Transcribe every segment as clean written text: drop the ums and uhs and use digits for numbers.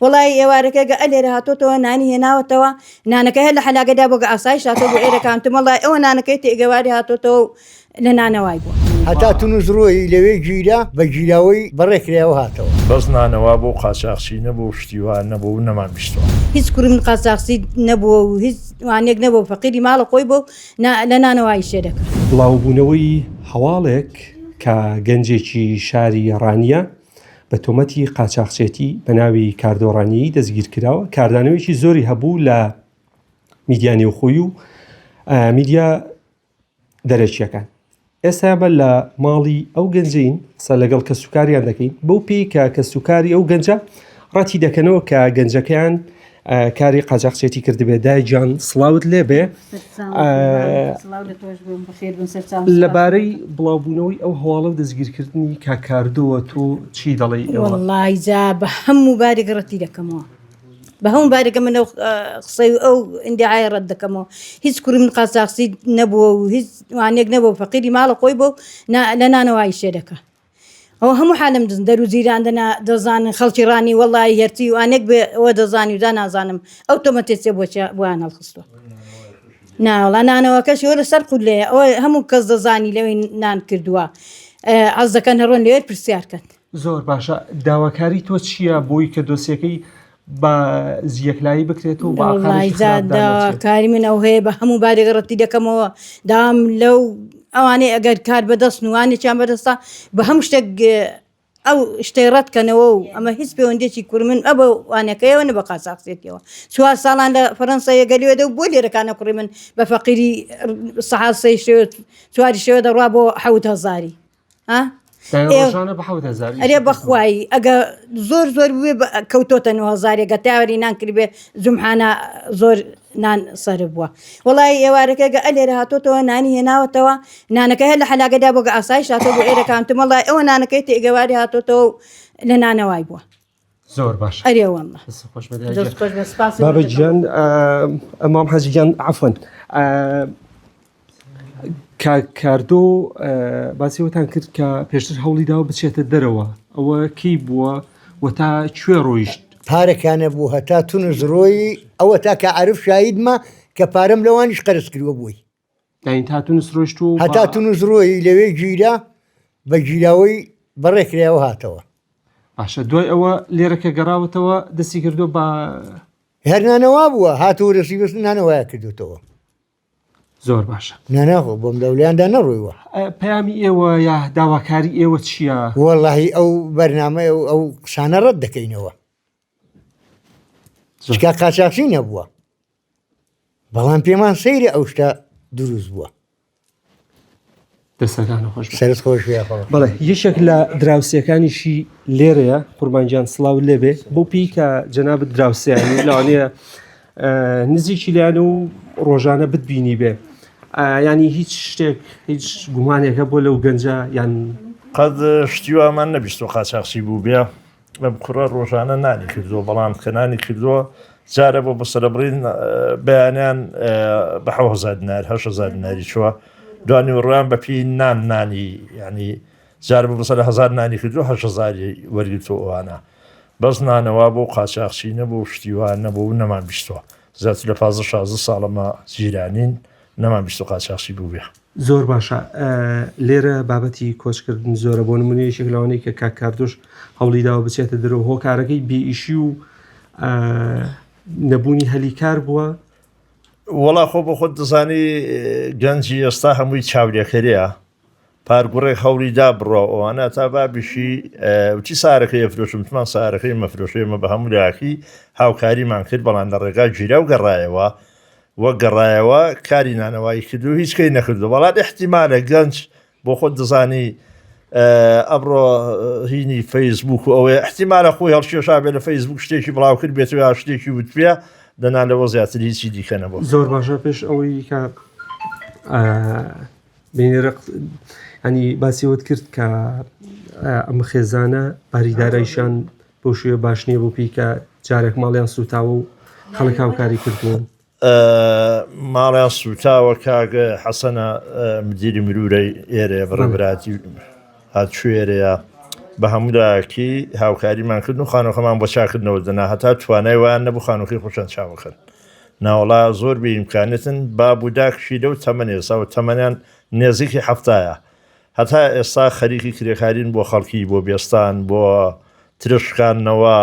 وڵی ئێوارەکە ئە لێرە هاتۆتەوە نانی هێناوەتەوە نانەکە هەر لە حەلاگەدا بۆ ئاسایش هاتۆ بۆ ئێرەکانتمەڵی ئەوە نانەکەی تێگەواری هاتۆتەوە لە نانەوای بووە هەتا تونوزڕۆی لەوێ گیرا بە گیراوەی بەڕێکراوە هاتەوە بەس نانەوە بۆ قاچاقچی نەبوو شتیوان نەبوو نەمان بیستەوە هیچ کوورم قاچاقچی نەبووە و هیچ وانێک نەبوو فەقیری ماڵە خۆی بۆ لە نانەوای شێرەکە بڵاوبوونەوەی هەواڵێک کە گەنجێکی شاری ڕانیە بە تۆمەتی قاچاقچێتی بە ناوی کاردۆڕانیی دەستگیر کراوە کاردانەوەیکی زۆری هەبوو لە میدیانی و خۆی و میدیا دەرەچیەکان ئێستا بە لە ماڵی ئەو گەنجین قسە لەگەڵ کە سوکاریان دەکەین بەو پێی کە سوکاری ئەو گەنجە ڕەتی دەکەنەوە کە گەنجەکەیان کاری قاچاقچێتی کردبێ دایجان سڵاوت لێ بێ لەبارەی بڵاوبوونەوەی ئەو هەواڵە و دەستگیرکردنی کاکاردووە تۆ چی دەڵێ وەڵڵی جا بە هەموو بارێک ڕەتی دەکەمەوە بە هەموو بارێکە من قسەی ئەو ئیندیعای ڕەت دەکەمەوە هیچ کوورم قاچاقچی نەبووە و هیچ وانێک نەبوو فەقیری ماڵە خۆی بۆ لە نانەوای شێرەکە ئەو هەموو حالم دەرو زیران دەزانن خەڵکی ڕانی وەڵی هەرتی وانێک ئەوە دەزانی و دا نازانم ئەو تۆمەتێچێ بۆیان هەڵخستوە ناوەڵا نانەوەکەش وەرە سەر قولێ ئەوە هەموو کەس دەزانی لەوەی نان کردووە ئەز دەکەن هەڕۆن لەوێ پرسیارکەن زۆر باشە داواکاری تۆ چییە بۆی کە دۆسیەکەی بە زیەکلایی بکرێت و داواکاری من ئەو هەیە بە هەموو بارێک ڕەتی دەکەمەوە دام لەو ئەوانەی ئەگەر کار بەدەست وانێکیان بەدەستا بە هەموو شتێک ئەو شتەی ڕەتکەنەوە و ئەمە هیچ پەیوەندێکی کورمن ئە بە وانەکەیەوە نە بە قاچاقچێتیەوە چوار ساڵان لە فەرەنسا یەگەلیوێدە و بۆ لێرەکانە کوڕی من بە فەقیری سەحال سەی شێوە چواری شێوە دەڕوا بۆ 7,000 ئەرێ بەخوایی ئەگە زۆر بێ کەوتۆتە 9,000 گە تاوەری نان کردبێ جمحانە زۆر نان سەر بووە وڵی ئێوارەکە ئە لێرە هاتۆتەوە نانی هێناوەتەوە نانەکە هەر لە حەلاگەدا بۆ ئاسایش هاتۆ بۆ ئێرەکانتمەڵی ئەوە نانەکەی تێگەواری هاتۆتەوە لە نانەوای بووە زۆر باش ئەرێوەڵە بابەجیان ئەمام حەجیان عەفوەن کاردۆ باسیەوەتان کرد کە پێشتر هەوڵی داوە بچێتە دەرەوە ئەوە کەی بووە و تا کوێ ڕۆیشت پارەکانە بوو هەتا تونزڕۆی ئەوە تا کە عرف شایدمە کە پارەم لەوانیش قەرز کردوە بووی تا تونس ڕۆیشت و هەتا تونزڕۆی لەوێ گیرا بە گیراوەی بەڕێکراوە هاتەوە باشە دوای ئەوە لێرەکە گەڕاوەتەوە دەستی کردو بە هەر نانەوا بووە هاتەوە دەستی بەست نانەوەیە کردوتەوە زۆر باشە ناناخۆ بۆم دەولیاندا نەڕۆیوە پەیامی ئێوە یا داواکاری ئێوە چییە؟ وەڵڵاهی ئەو بەرنامە ئەو قسانە ڕەت دەکەینەوە چکا قاچاقچی نەبووە بەڵام پێمان سەیرە ئەو شتە دروست بووە دەستەکانە خۆش سەرت خۆش بەڵێ یەکێک لە دراوسەکانیشی لێرەیە قوربانجان سڵاو لێبێ بۆ پێی کە جەنابەت دراوسیانی لەوانەیە نزیکی لیان و ڕۆژانە بتبینی بێ ینی هیچ شتێک هیچ گومانێکە بۆ لەو گەنجە یان قەت شتیوامان نەبیست و قاچاقچی بوو بێ لەم کوڕە ڕۆژانە نانی کردووە بەڵام کە نانی کردووە جارە بۆ بەسەرەبڕین بەیانیان بە 7,000 دینار 8,000 دیناری چووە دوانی ڕۆیان بەپی نانی ینی جارە بۆ بەسەر 1,000 نانی کردو 8,000 وەرگتۆ ئەوانە بەس نانەوە بۆ قاچاقچی نەبوو شتیوان نەبوو نەمان بیستەوە زیاتر لە 15-16 ساڵەمە جیرانین نەمان بیست و قاچاقچی بوو بێ زۆر باشە لێرە بابەتی کۆچکردن زۆرە بۆ نمونەیەشێک لەوانەیە کە کاکاردۆش هەوڵی داوە بچێتە دەرەوە هۆکارەکەی بێئیشی و نەبوونی هەلیکار بووە وەڵا خۆ بۆ خۆت دەزانی گەنجی ئێستا هەمووی چاودێکەرەیە پارگوڕێک هەوڵی دا بڕۆ ئەوانە تا بابیشی وچی سارەکەی ئەفرۆشم تمان سارەکەی مەفرۆشێمە بە هەموو لاکی هاوکاریمان کرد بەڵام لە ڕێگا گیرا و گەڕایەوە وەک گەڕایەوە کاری نانەوایی کردو هیچ کەی نەکردو بەڵات احتیمالە گەنج بۆ خۆت دەزانی ئەبڕۆ هینی فەیسبوک و ئەوەیە احتیمالە خۆی هەڵشێشا بێ لە فەیسبوک شتێکی بڵاو کرد بێتەوە یا شتێکی وتپێ دەنالەوە زیاتر هیچی دیکە نەبوو زۆر باشە پێش ئەوەی کە بینێرە ینی باسیەوەت کرد کە ئەمە خێزانە باریدارایشان بۆ شوێ باش نییە بۆ پێی کە جارێک ماڵیان سوتاوە و خەڵک هاوکاری کردوون ماڵیان سوتاوە کاگە حەسەنە مدیری مرورەی ئێرە بەڕێبراتی هاتشوێرەیە بە هەموداکی هاوکاریمان کرد و خانۆخەمان بۆ چاکردنەوە دەنا هەتا توانای وان نەبوو خانۆخی خۆشان چاوەکەن ناوەڵا زۆر بەئیمکانێتن با بووداکشی لەو تەمەنێ ئێستا و تەمەنیان نێزیکی هەفتایە هەتا ئێستا خەریکی کرێکارین بۆ خەڵکی بۆ بێستان بۆ ترشکانەوە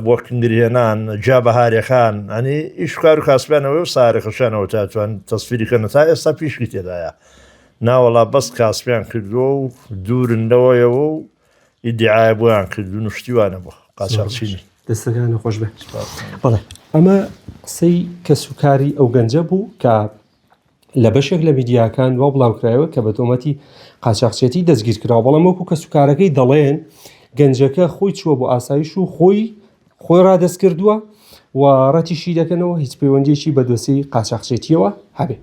بۆ کندرهێنان جا بەهارەکان ئەنی ئیشکار و کاسبیانەوە و سارەخەشانەوە تاتوان تەسفیریکەن تا ئێستا پیشکی تێدایە ناوەڵا بەس کاسبیان کردووە و دوورندەوەیەوە و ئیدعای بۆیان کردو نوشتیوانە بۆ قاچاقچینی دەستەکانە خۆش بێ بەڵێ ئەمە قسەی کە سوکاری ئەو گەنجە بوو کە لە بەشێک لە میدیاکان وا بڵاوکرایەوە کە بە تۆمەتی قاچاقچێتی دەستگیر کراوە بەڵام وەکو کە سوکارەکەی دەڵێن گەنجەکە خۆی چووە بۆ ئاسایش و خۆی ڕادەست کردووە و ڕەتیشی دەکەنەوە هیچ پەیوەندیەکی بە دۆسی قاچاقچێتیەوە هەبێ.